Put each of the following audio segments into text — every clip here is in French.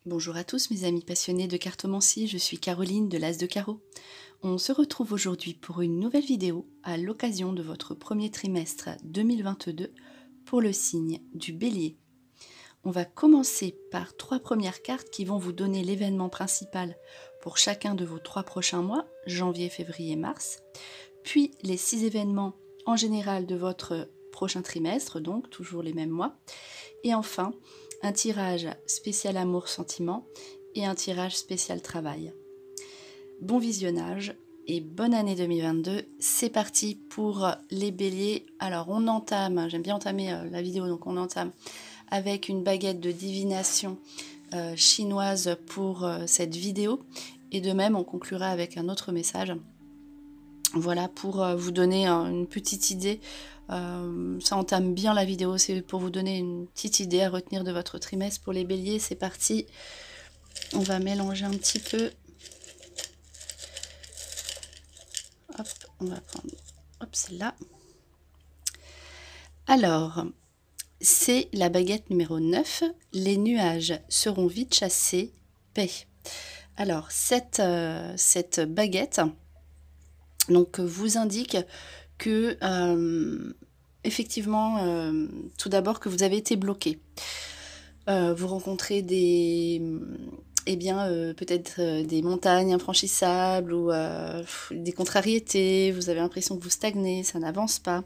Bonjour à tous mes amis passionnés de cartomancie, je suis Caroline de l'As de Carreau. On se retrouve aujourd'hui pour une nouvelle vidéo à l'occasion de votre premier trimestre 2022 pour le signe du Bélier. On va commencer par 3 premières cartes qui vont vous donner l'événement principal pour chacun de vos 3 prochains mois, janvier, février, mars, puis les 6 événements en général de votre prochain trimestre, donc toujours les mêmes mois, et enfin un tirage spécial amour-sentiment et un tirage spécial travail. Bon visionnage et bonne année 2022. C'est parti pour les béliers. Alors on entame, j'aime bien entamer la vidéo, donc on entame avec une baguette de divination chinoise pour cette vidéo. Et de même, on conclura avec un autre message. Voilà, pour vous donner une petite idée. Ça entame bien la vidéo, c'est pour vous donner une petite idée à retenir de votre trimestre. Pour les béliers, c'est parti. On va mélanger un petit peu. Hop, on va prendre celle-là. Alors, c'est la baguette numéro 9. Les nuages seront vite chassés. Paix. Alors, cette baguette donc, vous indique que effectivement, tout d'abord que vous avez été bloqué. Vous rencontrez peut-être des montagnes infranchissables ou des contrariétés, vous avez l'impression que vous stagnez, ça n'avance pas.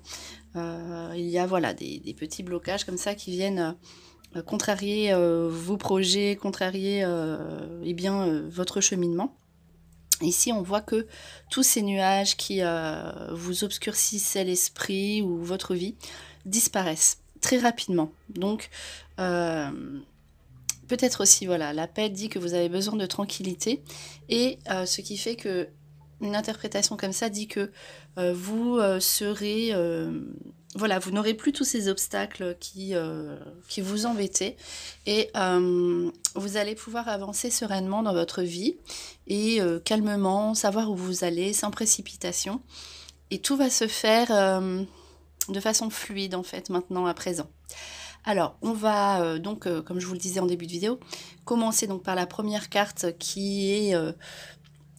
Il y a voilà, des petits blocages comme ça qui viennent contrarier vos projets, contrarier votre cheminement. Ici, on voit que tous ces nuages qui vous obscurcissaient l'esprit ou votre vie disparaissent très rapidement. Donc, peut-être aussi, voilà, l'appel dit que vous avez besoin de tranquillité. Et ce qui fait que une interprétation comme ça dit que vous serez... voilà, vous n'aurez plus tous ces obstacles qui vous embêtaient et vous allez pouvoir avancer sereinement dans votre vie et calmement, savoir où vous allez, sans précipitation. Et tout va se faire de façon fluide en fait, maintenant, à présent. Alors, on va donc, comme je vous le disais en début de vidéo, commencer donc par la première carte qui est...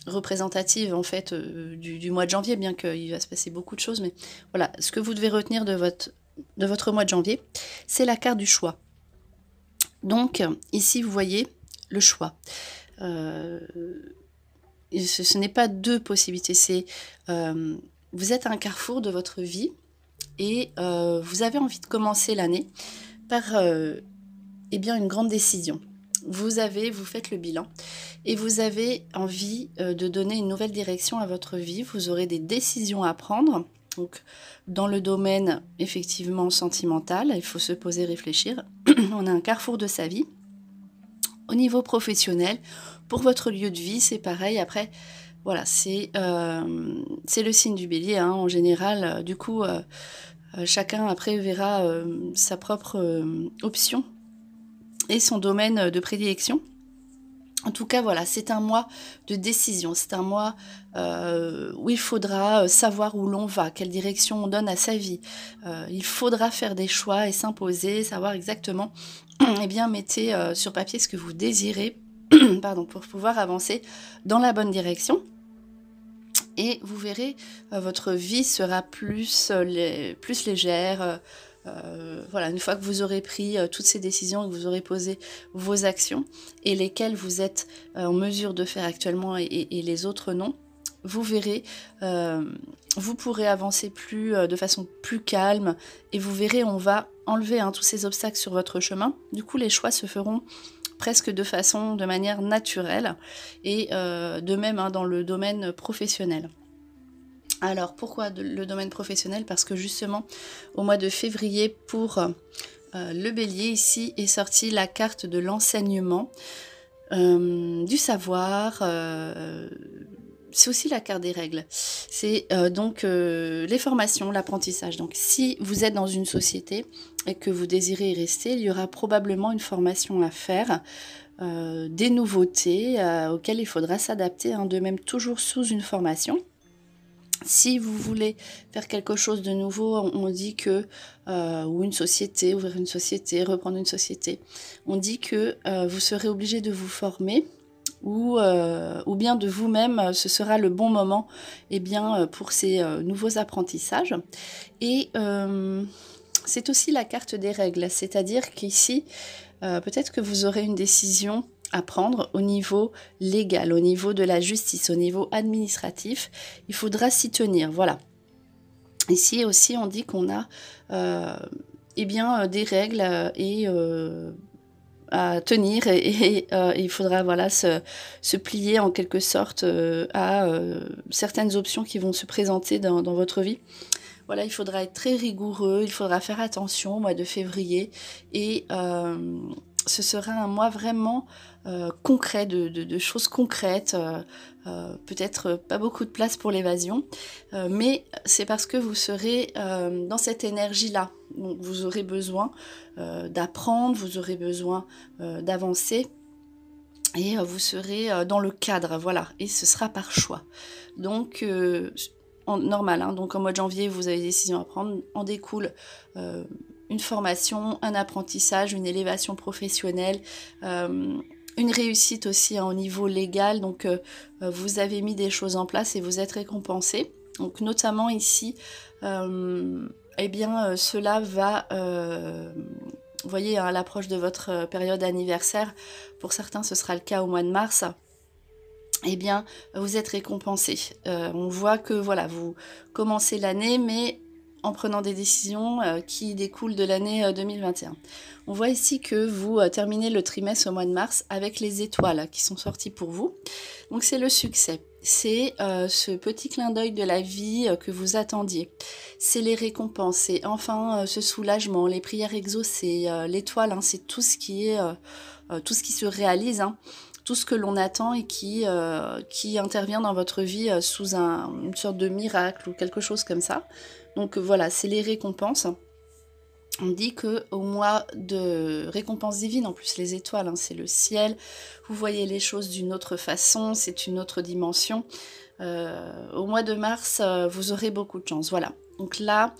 représentative en fait du mois de janvier, bien qu'il va se passer beaucoup de choses, mais voilà, ce que vous devez retenir de votre mois de janvier, c'est la carte du choix. Donc ici vous voyez le choix. Ce n'est pas 2 possibilités, c'est vous êtes à un carrefour de votre vie et vous avez envie de commencer l'année par une grande décision. Vous faites le bilan et vous avez envie de donner une nouvelle direction à votre vie. Vous aurez des décisions à prendre. Donc, dans le domaine effectivement sentimental, il faut se poser, réfléchir. On a un carrefour de sa vie. Au niveau professionnel, pour votre lieu de vie, c'est pareil. Après, voilà, c'est le signe du bélier, hein, en général. Du coup, chacun après verra sa propre option et son domaine de prédilection. En tout cas, voilà, c'est un mois de décision, c'est un mois où il faudra savoir où l'on va, quelle direction on donne à sa vie. Il faudra faire des choix et s'imposer, savoir exactement, mettez sur papier ce que vous désirez pardon, pour pouvoir avancer dans la bonne direction. Et vous verrez, votre vie sera plus légère. Voilà, une fois que vous aurez pris toutes ces décisions, que vous aurez posé vos actions et lesquelles vous êtes en mesure de faire actuellement et les autres non, vous verrez, vous pourrez avancer de façon plus calme et vous verrez, on va enlever tous ces obstacles sur votre chemin. Du coup, les choix se feront presque de manière naturelle et de même dans le domaine professionnel. Alors, pourquoi le domaine professionnel? Parce que justement, au mois de février, pour le bélier, ici, est sortie la carte de l'enseignement, du savoir, c'est aussi la carte des règles. C'est donc les formations, l'apprentissage. Donc, si vous êtes dans une société et que vous désirez y rester, il y aura probablement une formation à faire. des nouveautés auxquelles il faudra s'adapter, hein, de même toujours sous une formation. Si vous voulez faire quelque chose de nouveau, on dit que, ou une société, ouvrir une société, reprendre une société, on dit que vous serez obligé de vous former ou bien de vous-même, ce sera le bon moment eh bien, pour ces nouveaux apprentissages. Et c'est aussi la carte des règles, c'est-à-dire qu'ici, peut-être que vous aurez une décision à prendre au niveau légal, au niveau de la justice, au niveau administratif. Il faudra s'y tenir, voilà. Ici aussi, on dit qu'on a eh bien, des règles à tenir et il faudra voilà, se plier en quelque sorte à certaines options qui vont se présenter dans votre vie. Voilà, il faudra être très rigoureux, il faudra faire attention au mois de février et ce sera un mois vraiment concret, de choses concrètes, peut-être pas beaucoup de place pour l'évasion, mais c'est parce que vous serez dans cette énergie-là. Donc vous aurez besoin d'apprendre, vous aurez besoin d'avancer. Et vous serez dans le cadre, voilà, et ce sera par choix. Donc, normal, hein, donc en mois de janvier, vous avez des décisions à prendre, en découle une formation, un apprentissage, une élévation professionnelle, une réussite aussi hein, au niveau légal, donc vous avez mis des choses en place et vous êtes récompensé. Donc notamment ici, eh bien cela va... vous voyez, à l'approche de votre période anniversaire, pour certains ce sera le cas au mois de mars, eh bien vous êtes récompensé. On voit que voilà, vous commencez l'année, mais en prenant des décisions qui découlent de l'année 2021. On voit ici que vous terminez le trimestre au mois de mars avec les étoiles qui sont sorties pour vous. Donc c'est le succès. C'est ce petit clin d'œil de la vie que vous attendiez. C'est les récompenses, c'est enfin ce soulagement, les prières exaucées, l'étoile, hein, c'est tout ce qui est, tout ce qui se réalise, hein, tout ce que l'on attend et qui intervient dans votre vie sous une sorte de miracle ou quelque chose comme ça. Donc voilà, c'est les récompenses. On dit qu'au mois de récompenses divines, en plus les étoiles, hein, c'est le ciel, vous voyez les choses d'une autre façon, c'est une autre dimension. Au mois de mars, vous aurez beaucoup de chance. Voilà, donc là,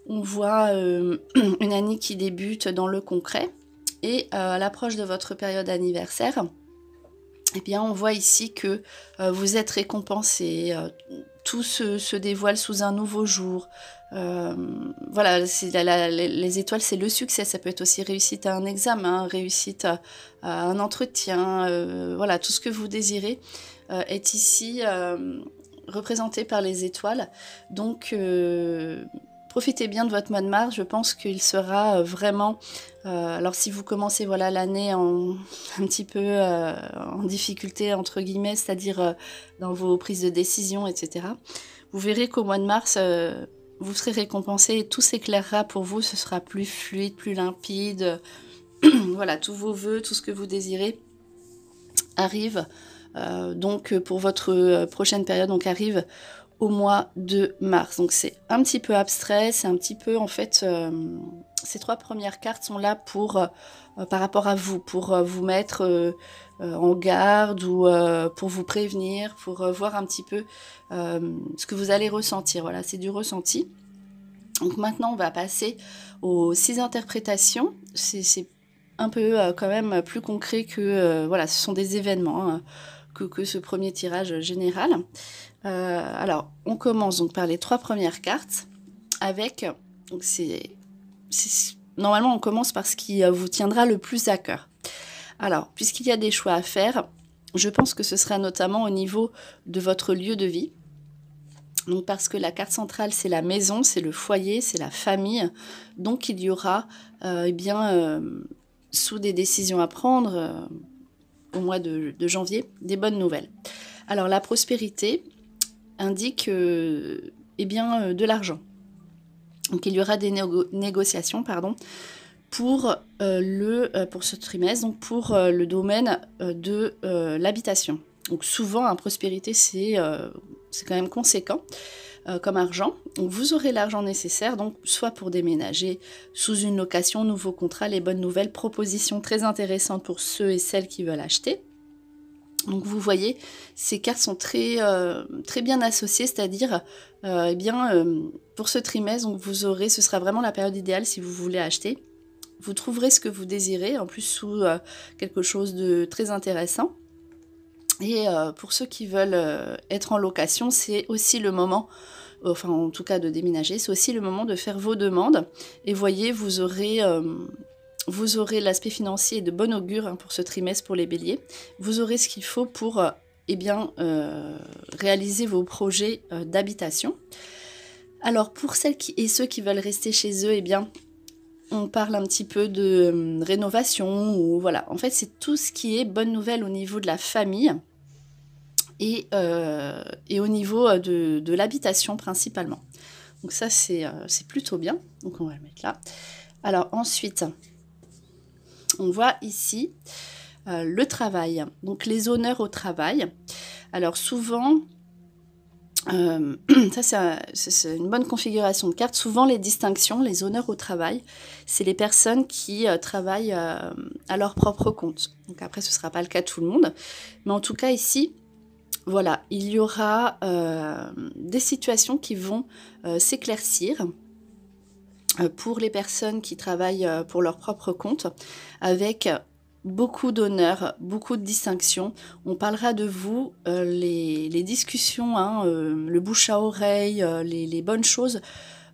on voit une année qui débute dans le concret. Et à l'approche de votre période anniversaire, eh bien, on voit ici que vous êtes récompensé, tout se dévoile sous un nouveau jour. Voilà, les étoiles, c'est le succès. Ça peut être aussi réussite à un examen, réussite à un entretien. Voilà, tout ce que vous désirez est ici représenté par les étoiles. Donc, profitez bien de votre mois de mars. Je pense qu'il sera vraiment... alors si vous commencez voilà, l'année un petit peu en difficulté, entre guillemets, c'est-à-dire dans vos prises de décision, etc., vous verrez qu'au mois de mars, vous serez récompensé et tout s'éclairera pour vous. Ce sera plus fluide, plus limpide. Voilà, tous vos vœux, tout ce que vous désirez arrive. Donc pour votre prochaine période, donc arrive au mois de mars. Donc c'est un petit peu abstrait, c'est un petit peu en fait, ces trois premières cartes sont là pour, par rapport à vous, pour vous mettre en garde ou pour vous prévenir, pour voir un petit peu ce que vous allez ressentir. Voilà, c'est du ressenti. Donc maintenant on va passer aux 6 interprétations. C'est un peu quand même plus concret que, voilà, ce sont des événements hein, que ce premier tirage général. Alors, on commence donc par les 3 premières cartes avec, donc normalement on commence par ce qui vous tiendra le plus à cœur. Alors, puisqu'il y a des choix à faire, je pense que ce sera notamment au niveau de votre lieu de vie. Donc parce que la carte centrale, c'est la maison, c'est le foyer, c'est la famille. Donc il y aura, eh bien, sous des décisions à prendre au mois de janvier, des bonnes nouvelles. Alors la prospérité indique eh bien, de l'argent. Donc il y aura des négociations pour ce trimestre, donc pour le domaine de l'habitation. Donc souvent, prospérité, c'est quand même conséquent. comme argent. Donc vous aurez l'argent nécessaire, donc soit pour déménager, sous une location, nouveau contrat, les bonnes nouvelles, propositions très intéressantes pour ceux et celles qui veulent acheter. Donc vous voyez, ces cartes sont très bien associées, c'est-à-dire, pour ce trimestre, donc vous aurez, ce sera vraiment la période idéale si vous voulez acheter. Vous trouverez ce que vous désirez, en plus sous quelque chose de très intéressant. Et pour ceux qui veulent être en location, c'est aussi le moment, enfin en tout cas de déménager, c'est aussi le moment de faire vos demandes. Et voyez, vous aurez l'aspect financier de bon augure pour ce trimestre pour les béliers. Vous aurez ce qu'il faut pour réaliser vos projets d'habitation. Alors pour celles et ceux qui veulent rester chez eux, on parle un petit peu de rénovation. Ou voilà. En fait, c'est tout ce qui est bonne nouvelle au niveau de la famille et au niveau de l'habitation principalement. Donc ça, c'est plutôt bien. Donc on va le mettre là. Alors ensuite, on voit ici le travail, donc les honneurs au travail. Alors souvent, ça c'est une bonne configuration de carte. Souvent les distinctions, les honneurs au travail, c'est les personnes qui travaillent à leur propre compte. Donc après ce ne sera pas le cas de tout le monde, mais en tout cas ici, voilà, il y aura des situations qui vont s'éclaircir pour les personnes qui travaillent pour leur propre compte, avec beaucoup d'honneur, beaucoup de distinctions. On parlera de vous, les discussions, le bouche à oreille, les bonnes choses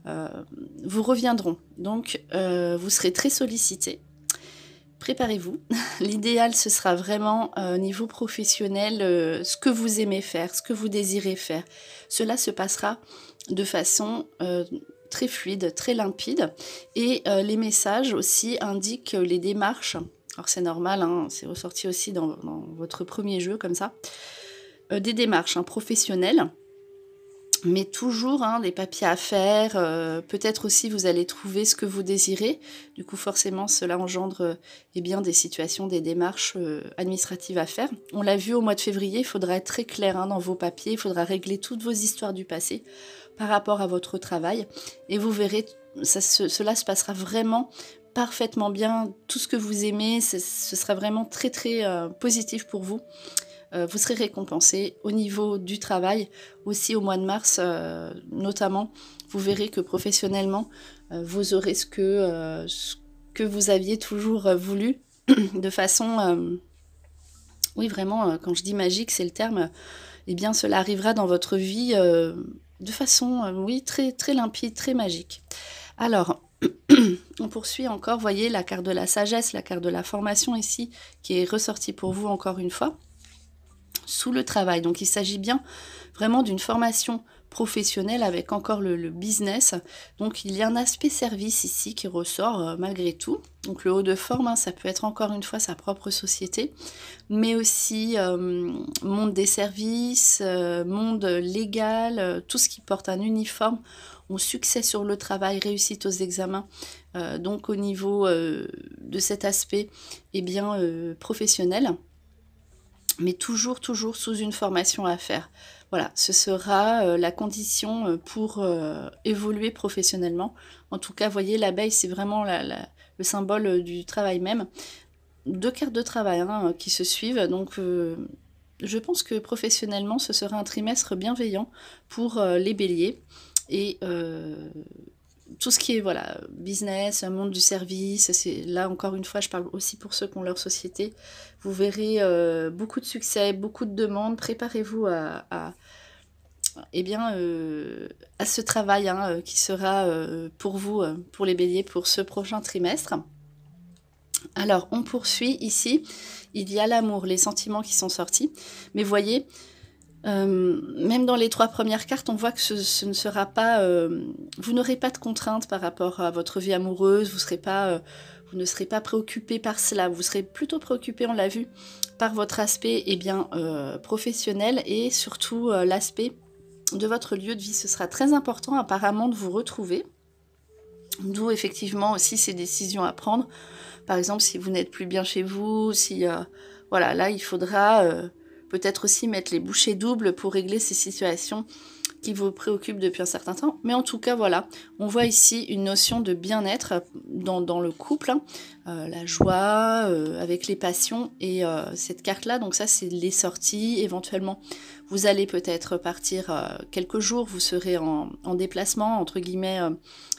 vous reviendront. Donc, vous serez très sollicité. Préparez-vous. L'idéal, ce sera vraiment au niveau professionnel, ce que vous aimez faire, ce que vous désirez faire. Cela se passera de façon très fluide, très limpide. Et les messages aussi indiquent les démarches. Alors c'est normal, c'est ressorti aussi dans votre premier jeu comme ça. Des démarches professionnelles, mais toujours des papiers à faire. Peut-être aussi vous allez trouver ce que vous désirez. Du coup forcément cela engendre des situations, des démarches administratives à faire. On l'a vu au mois de février, il faudra être très clair dans vos papiers, il faudra régler toutes vos histoires du passé par rapport à votre travail. Et vous verrez, cela se passera vraiment parfaitement bien. Tout ce que vous aimez, ce sera vraiment très très positif pour vous. Vous serez récompensé au niveau du travail, aussi au mois de mars notamment. Vous verrez que professionnellement, vous aurez ce que vous aviez toujours voulu, de façon, oui vraiment, quand je dis magique, c'est le terme, cela arrivera dans votre vie de façon, oui, très, très limpide, très magique. Alors, on poursuit encore, voyez la carte de la sagesse, la carte de la formation ici, qui est ressortie pour vous encore une fois, sous le travail. Donc il s'agit bien vraiment d'une formation professionnelle avec encore le business. Donc il y a un aspect service ici qui ressort malgré tout. Donc le haut de forme, ça peut être encore une fois sa propre société, mais aussi monde des services, monde légal, tout ce qui porte un uniforme. On succès sur le travail, réussite aux examens. Donc au niveau de cet aspect professionnel, mais toujours sous une formation à faire. Voilà, ce sera la condition pour évoluer professionnellement. En tout cas, voyez, l'abeille, c'est vraiment le symbole du travail même. 2 cartes de travail qui se suivent, donc je pense que professionnellement, ce sera un trimestre bienveillant pour les béliers. Et tout ce qui est business, monde du service, c'est là encore une fois, je parle aussi pour ceux qui ont leur société. Vous verrez beaucoup de succès, beaucoup de demandes. Préparez-vous à ce travail qui sera pour vous, pour les béliers, pour ce prochain trimestre. Alors, on poursuit ici. Il y a l'amour, les sentiments qui sont sortis. Mais voyez, même dans les 3 premières cartes, on voit que ce ne sera pas... vous n'aurez pas de contraintes par rapport à votre vie amoureuse, vous ne serez pas préoccupé par cela, vous serez plutôt préoccupé, on l'a vu, par votre aspect professionnel et surtout l'aspect de votre lieu de vie. Ce sera très important apparemment de vous retrouver, d'où effectivement aussi ces décisions à prendre. Par exemple, si vous n'êtes plus bien chez vous, là il faudra... peut-être aussi mettre les bouchées doubles pour régler ces situations qui vous préoccupe depuis un certain temps. Mais en tout cas, voilà, on voit ici une notion de bien-être dans le couple, hein, la joie, avec les passions. Et cette carte-là, donc ça, c'est les sorties. Éventuellement, vous allez peut-être partir quelques jours, vous serez en déplacement, entre guillemets.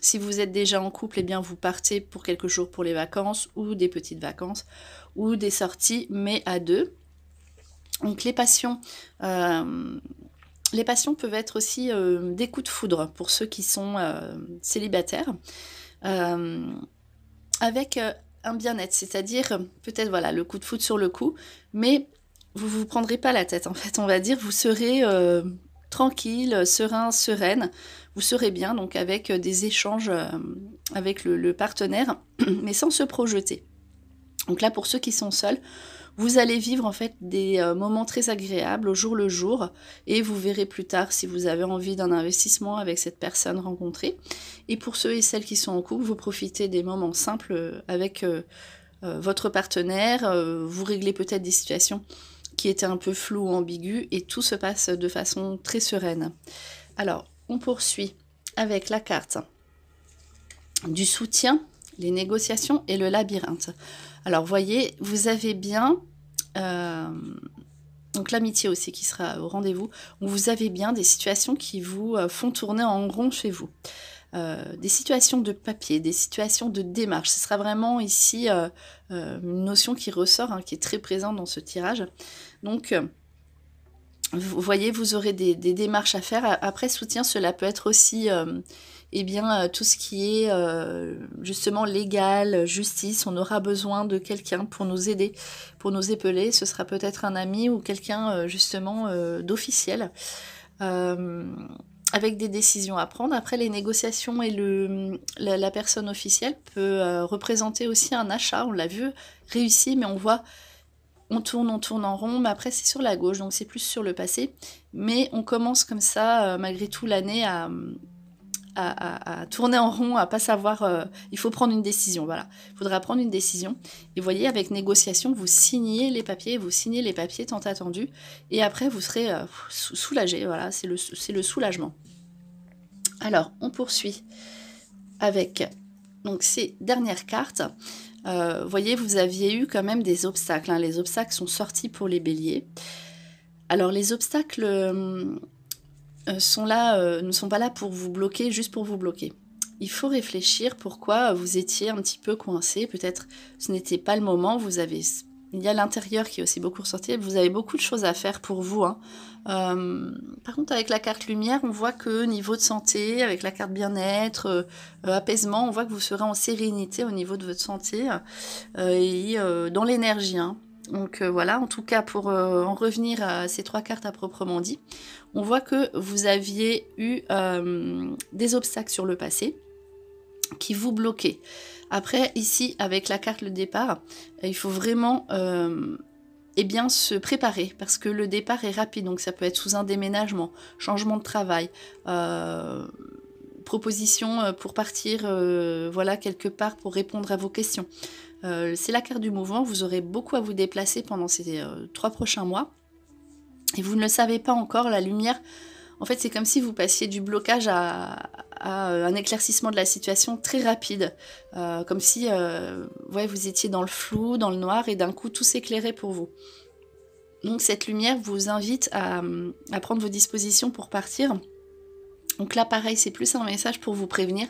Si vous êtes déjà en couple, eh bien, vous partez pour quelques jours pour les vacances ou des petites vacances ou des sorties, mais à deux. Donc les passions peuvent être aussi des coups de foudre pour ceux qui sont célibataires, avec un bien-être, c'est-à-dire peut-être voilà le coup de foudre sur le coup, mais vous vous prendrez pas la tête en fait, on va dire, vous serez tranquille, serein, sereine, vous serez bien donc avec des échanges avec le partenaire, mais sans se projeter. Donc là pour ceux qui sont seuls, vous allez vivre en fait des moments très agréables au jour le jour et vous verrez plus tard si vous avez envie d'un investissement avec cette personne rencontrée. Et pour ceux et celles qui sont en couple, vous profitez des moments simples avec votre partenaire, vous réglez peut-être des situations qui étaient un peu floues ou ambiguës et tout se passe de façon très sereine. Alors, on poursuit avec la carte du soutien, les négociations et le labyrinthe. Alors, voyez, vous avez bien donc l'amitié aussi qui sera au rendez-vous. Vous avez bien des situations qui vous font tourner en rond chez vous. Des situations de papier, des situations de démarche. Ce sera vraiment ici une notion qui ressort, hein, qui est très présente dans ce tirage. Donc, vous voyez, vous aurez des démarches à faire. Après, soutien, cela peut être aussi tout ce qui est justement légal, justice. On aura besoin de quelqu'un pour nous aider, pour nous épauler. Ce sera peut-être un ami ou quelqu'un justement d'officiel. Avec des décisions à prendre. Après, les négociations et la personne officielle peut représenter aussi un achat. On l'a vu réussi, mais on voit on tourne en rond, mais après c'est sur la gauche, donc c'est plus sur le passé. Mais on commence comme ça, malgré tout, l'année à tourner en rond, à pas savoir... il faut prendre une décision, voilà. Il faudra prendre une décision. Et vous voyez, avec négociation, vous signez les papiers tant attendus, et après vous serez soulagé, voilà, c'est le soulagement. Alors, on poursuit avec donc ces dernières cartes. Vous voyez, vous aviez eu quand même des obstacles, hein. Les obstacles sont sortis pour les béliers. Alors, les obstacles ne sont pas là pour vous bloquer, juste pour vous bloquer. Il faut réfléchir pourquoi vous étiez un petit peu coincé. Peut-être ce n'était pas le moment. Il y a l'intérieur qui est aussi beaucoup ressorti. Vous avez beaucoup de choses à faire pour vous, hein. Par contre, avec la carte lumière, on voit que niveau de santé, avec la carte bien-être, apaisement, on voit que vous serez en sérénité au niveau de votre santé et dans l'énergie, hein. Donc voilà, en tout cas, pour en revenir à ces trois cartes à proprement dit, on voit que vous aviez eu des obstacles sur le passé qui vous bloquaient. Après, ici, avec la carte le départ, il faut vraiment se préparer parce que le départ est rapide, donc ça peut être sous un déménagement, changement de travail, proposition pour partir voilà, quelque part pour répondre à vos questions. C'est la carte du mouvement, vous aurez beaucoup à vous déplacer pendant ces 3 prochains mois et vous ne le savez pas encore, la lumière, en fait c'est comme si vous passiez du blocage à un éclaircissement de la situation très rapide, comme si vous étiez dans le flou, dans le noir et d'un coup tout s'éclairait pour vous. Donc cette lumière vous invite à prendre vos dispositions pour partir. Donc là pareil, c'est plus un message pour vous prévenir,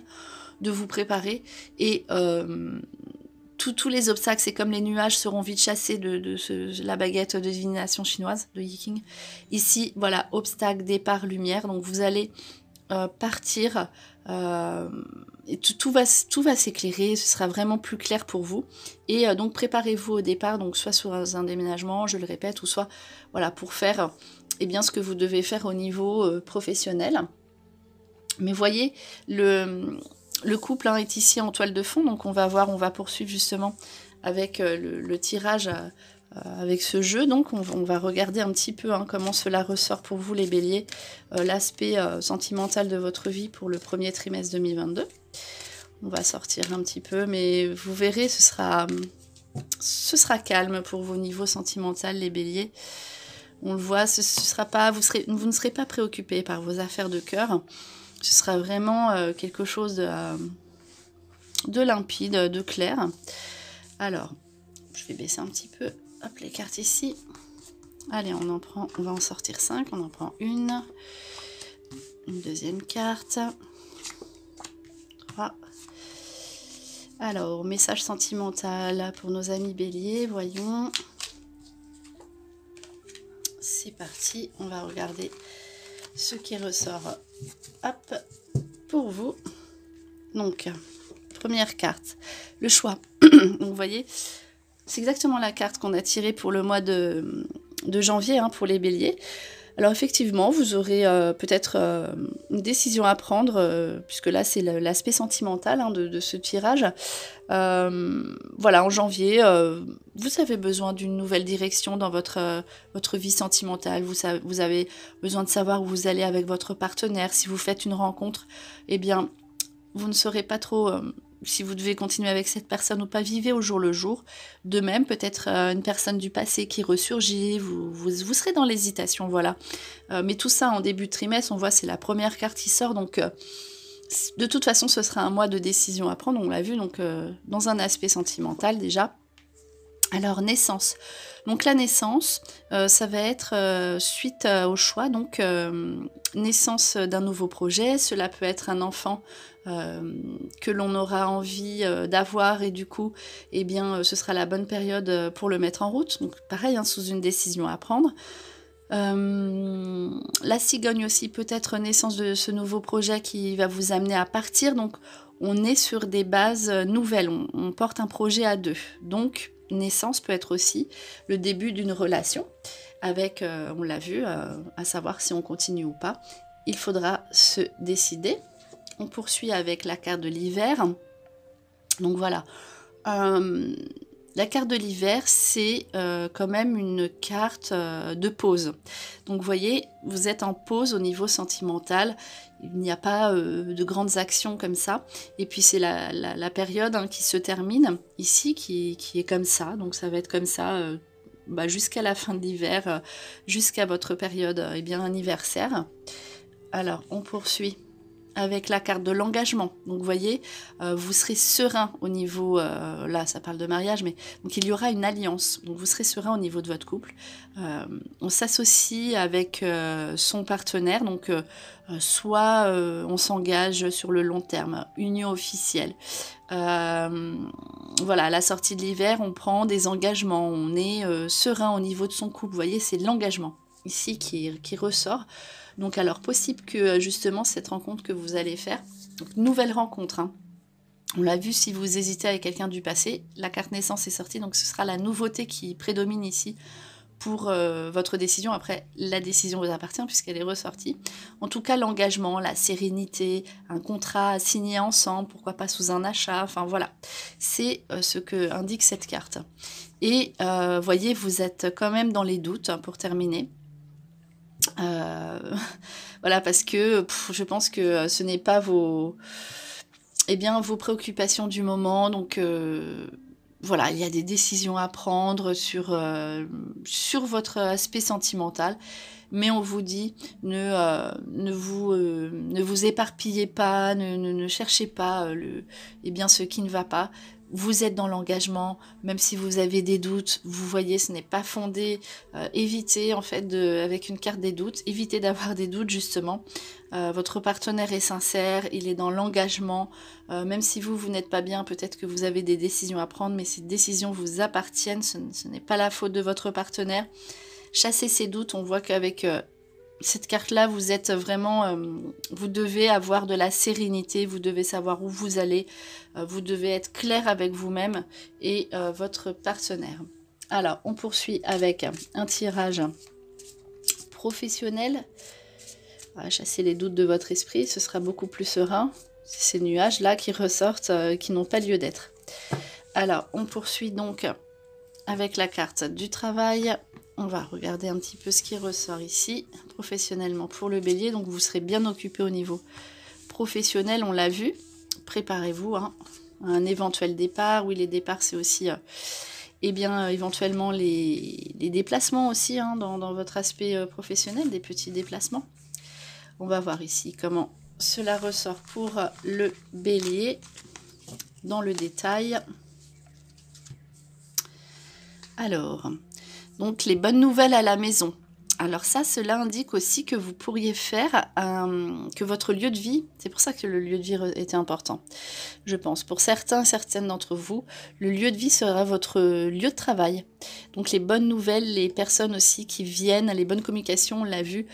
de vous préparer et tous les obstacles, c'est comme les nuages seront vite chassés de la baguette de divination chinoise, de Yiking. Ici, voilà, obstacle, départ, lumière. Donc vous allez partir et tout va s'éclairer, ce sera vraiment plus clair pour vous. Et donc préparez-vous au départ, donc soit sur un déménagement, je le répète, ou soit voilà, pour faire ce que vous devez faire au niveau professionnel. Mais voyez, le couple est ici en toile de fond, donc on va poursuivre justement avec le tirage avec ce jeu. Donc on va regarder un petit peu comment cela ressort pour vous les béliers, l'aspect sentimental de votre vie pour le premier trimestre 2022. On va sortir un petit peu, mais vous verrez, ce sera calme pour vos niveaux sentimentaux les béliers. On le voit, ce sera pas, vous ne serez pas préoccupé par vos affaires de cœur. Ce sera vraiment quelque chose de limpide, de clair. Alors, je vais baisser un petit peu. Hop, les cartes ici. Allez, on va en sortir 5. On en prend une deuxième carte. 3. Alors, message sentimental pour nos amis béliers, voyons. C'est parti, on va regarder ce qui ressort. Hop, pour vous. Donc, première carte, le choix. Donc, vous voyez, c'est exactement la carte qu'on a tirée pour le mois de janvier, hein, pour les béliers. Alors effectivement, vous aurez peut-être une décision à prendre, puisque là c'est l'aspect sentimental, hein, de ce tirage. Voilà, en janvier, vous avez besoin d'une nouvelle direction dans votre vie sentimentale. Vous avez besoin de savoir où vous allez avec votre partenaire. Si vous faites une rencontre, eh bien, vous ne saurez pas trop si vous devez continuer avec cette personne ou pas. Vivez au jour le jour. De même, peut-être une personne du passé qui ressurgit, vous serez dans l'hésitation, voilà. Mais tout ça en début de trimestre, on voit, c'est la première carte qui sort, donc de toute façon, ce sera un mois de décision à prendre, on l'a vu, donc dans un aspect sentimental déjà. Alors, naissance. Donc la naissance, ça va être suite au choix, donc naissance d'un nouveau projet. Cela peut être un enfant que l'on aura envie d'avoir et du coup, eh bien, ce sera la bonne période pour le mettre en route. Donc pareil, hein, sous une décision à prendre. La cigogne aussi, peut-être naissance de ce nouveau projet qui va vous amener à partir. Donc on est sur des bases nouvelles, on porte un projet à deux. Donc naissance peut être aussi le début d'une relation avec, on l'a vu, à savoir si on continue ou pas. Il faudra se décider. On poursuit avec la carte de l'hiver. Donc voilà. La carte de l'hiver, c'est quand même une carte de pause. Donc vous voyez, vous êtes en pause au niveau sentimental. Il n'y a pas de grandes actions comme ça. Et puis c'est la période, hein, qui se termine ici, qui est comme ça. Donc ça va être comme ça jusqu'à la fin de l'hiver, jusqu'à votre période anniversaire. Alors, on poursuit avec la carte de l'engagement. Donc vous voyez, vous serez serein au niveau, là ça parle de mariage, mais donc il y aura une alliance, donc vous serez serein au niveau de votre couple. On s'associe avec son partenaire, donc soit on s'engage sur le long terme, union officielle. Voilà, à la sortie de l'hiver, on prend des engagements, on est serein au niveau de son couple. Vous voyez, c'est l'engagement ici qui ressort. Donc alors, possible que justement cette rencontre que vous allez faire, donc nouvelle rencontre, hein. On l'a vu, si vous hésitez avec quelqu'un du passé, la carte naissance est sortie, donc ce sera la nouveauté qui prédomine ici pour votre décision. Après, la décision vous appartient puisqu'elle est ressortie. En tout cas, l'engagement, la sérénité, un contrat à signer ensemble, pourquoi pas sous un achat, enfin voilà. C'est ce que indique cette carte. Et voyez, vous êtes quand même dans les doutes, hein, pour terminer. Voilà, parce que je pense que ce n'est pas vos préoccupations du moment, donc voilà, il y a des décisions à prendre sur votre aspect sentimental, mais on vous dit ne vous éparpillez pas, ne cherchez pas ce qui ne va pas. Vous êtes dans l'engagement, même si vous avez des doutes, vous voyez, ce n'est pas fondé. Évitez, en fait, avec une carte des doutes, évitez d'avoir des doutes, justement. Votre partenaire est sincère, il est dans l'engagement. Même si vous n'êtes pas bien, peut-être que vous avez des décisions à prendre, mais ces décisions vous appartiennent, ce n'est pas la faute de votre partenaire. Chassez ces doutes, on voit qu'avec cette carte-là, vous êtes vraiment, vous devez avoir de la sérénité, vous devez savoir où vous allez, vous devez être clair avec vous-même et votre partenaire. Alors, on poursuit avec un tirage professionnel. On va chasser les doutes de votre esprit, ce sera beaucoup plus serein. C'est ces nuages-là qui ressortent, qui n'ont pas lieu d'être. Alors, on poursuit donc avec la carte du travail. On va regarder un petit peu ce qui ressort ici, professionnellement pour le bélier. Donc vous serez bien occupé au niveau professionnel, on l'a vu. Préparez-vous, hein, à un éventuel départ. Oui, les départs, c'est aussi et bien éventuellement les déplacements aussi hein, dans votre aspect professionnel, des petits déplacements. On va voir ici comment cela ressort pour le Bélier dans le détail. Alors, donc les bonnes nouvelles à la maison. Alors ça, cela indique aussi que vous pourriez faire que votre lieu de vie, c'est pour ça que le lieu de vie était important, je pense. Pour certaines d'entre vous, le lieu de vie sera votre lieu de travail. Donc les bonnes nouvelles, les personnes aussi qui viennent, les bonnes communications, on l'a vu,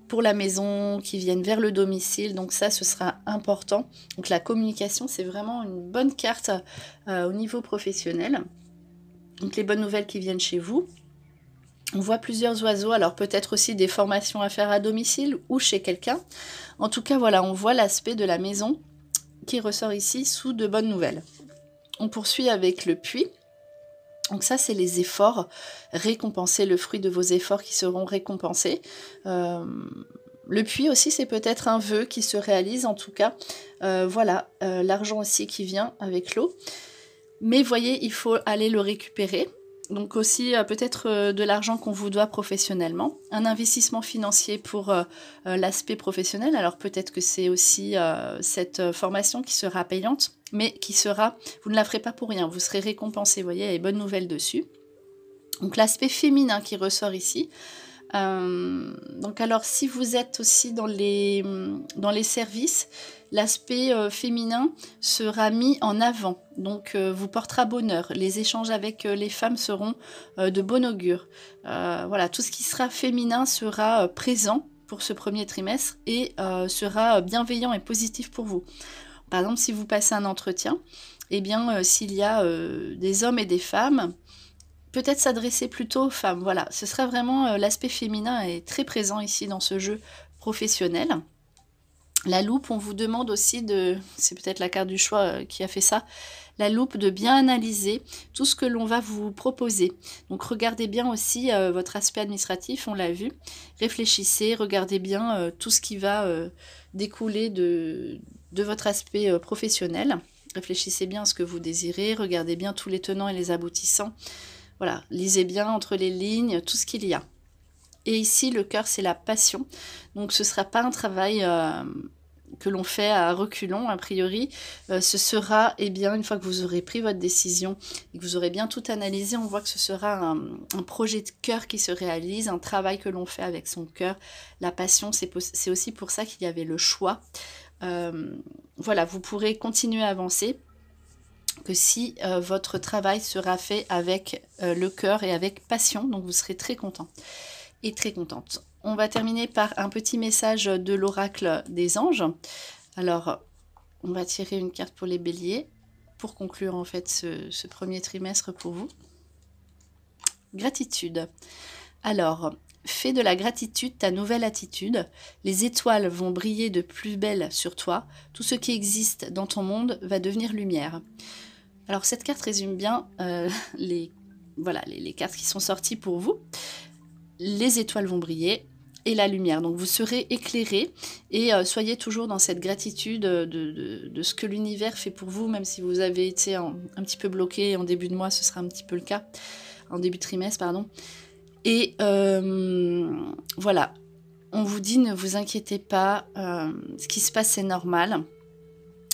pour la maison, qui viennent vers le domicile. Donc ça, ce sera important. Donc la communication, c'est vraiment une bonne carte au niveau professionnel. Donc les bonnes nouvelles qui viennent chez vous. On voit plusieurs oiseaux, alors peut-être aussi des formations à faire à domicile ou chez quelqu'un. En tout cas, voilà, on voit l'aspect de la maison qui ressort ici sous de bonnes nouvelles. On poursuit avec le puits. Donc ça, c'est les efforts récompensés, le fruit de vos efforts qui seront récompensés. Le puits aussi, c'est peut-être un vœu qui se réalise, en tout cas. Voilà, l'argent aussi qui vient avec l'eau. Mais voyez, il faut aller le récupérer. Donc aussi peut-être de l'argent qu'on vous doit professionnellement. Un investissement financier pour l'aspect professionnel. Alors peut-être que c'est aussi cette formation qui sera payante, mais qui sera, vous ne la ferez pas pour rien, vous serez récompensé, vous voyez, il y a des bonnes nouvelles dessus. Donc l'aspect féminin qui ressort ici. Donc alors si vous êtes aussi dans les services, l'aspect féminin sera mis en avant, donc vous portera bonheur. Les échanges avec les femmes seront de bon augure. Voilà, tout ce qui sera féminin sera présent pour ce premier trimestre et sera bienveillant et positif pour vous. Par exemple, si vous passez un entretien, eh bien s'il y a des hommes et des femmes, peut-être s'adresser plutôt aux femmes. Voilà, ce sera vraiment l'aspect féminin est très présent ici dans ce jeu professionnel. La loupe, on vous demande aussi de, c'est peut-être la carte du choix qui a fait ça, la loupe de bien analyser tout ce que l'on va vous proposer. Donc regardez bien aussi votre aspect administratif, on l'a vu. Réfléchissez, regardez bien tout ce qui va découler de votre aspect professionnel. Réfléchissez bien à ce que vous désirez, regardez bien tous les tenants et les aboutissants. Voilà, lisez bien entre les lignes tout ce qu'il y a. Et ici, le cœur, c'est la passion. Donc, ce ne sera pas un travail que l'on fait à reculons, a priori. Ce sera, eh bien, une fois que vous aurez pris votre décision et que vous aurez bien tout analysé, on voit que ce sera un projet de cœur qui se réalise, un travail que l'on fait avec son cœur. La passion, c'est aussi pour ça qu'il y avait le choix. Voilà, vous pourrez continuer à avancer que si votre travail sera fait avec le cœur et avec passion, donc vous serez très content et très contente. On va terminer par un petit message de l'oracle des anges. Alors, on va tirer une carte pour les béliers pour conclure en fait ce premier trimestre pour vous. Gratitude. Alors, fais de la gratitude ta nouvelle attitude. Les étoiles vont briller de plus belle sur toi. Tout ce qui existe dans ton monde va devenir lumière. Alors, cette carte résume bien les cartes qui sont sorties pour vous. Les étoiles vont briller et la lumière. Donc, vous serez éclairé et soyez toujours dans cette gratitude de ce que l'univers fait pour vous, même si vous avez été un petit peu bloqué en début de mois, ce sera un petit peu le cas, en début de trimestre, pardon. Et voilà, on vous dit ne vous inquiétez pas, ce qui se passe c'est normal.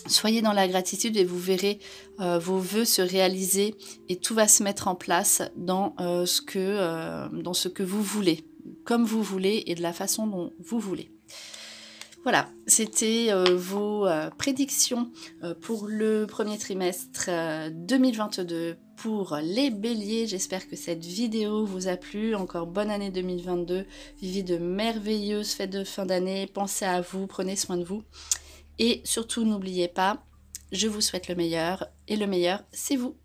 Soyez dans la gratitude et vous verrez vos vœux se réaliser et tout va se mettre en place dans ce que vous voulez, comme vous voulez et de la façon dont vous voulez. Voilà, c'était vos prédictions pour le premier trimestre 2022 pour les béliers. J'espère que cette vidéo vous a plu. Encore bonne année 2022. Vivez de merveilleuses fêtes de fin d'année. Pensez à vous, prenez soin de vous. Et surtout, n'oubliez pas, je vous souhaite le meilleur et le meilleur, c'est vous.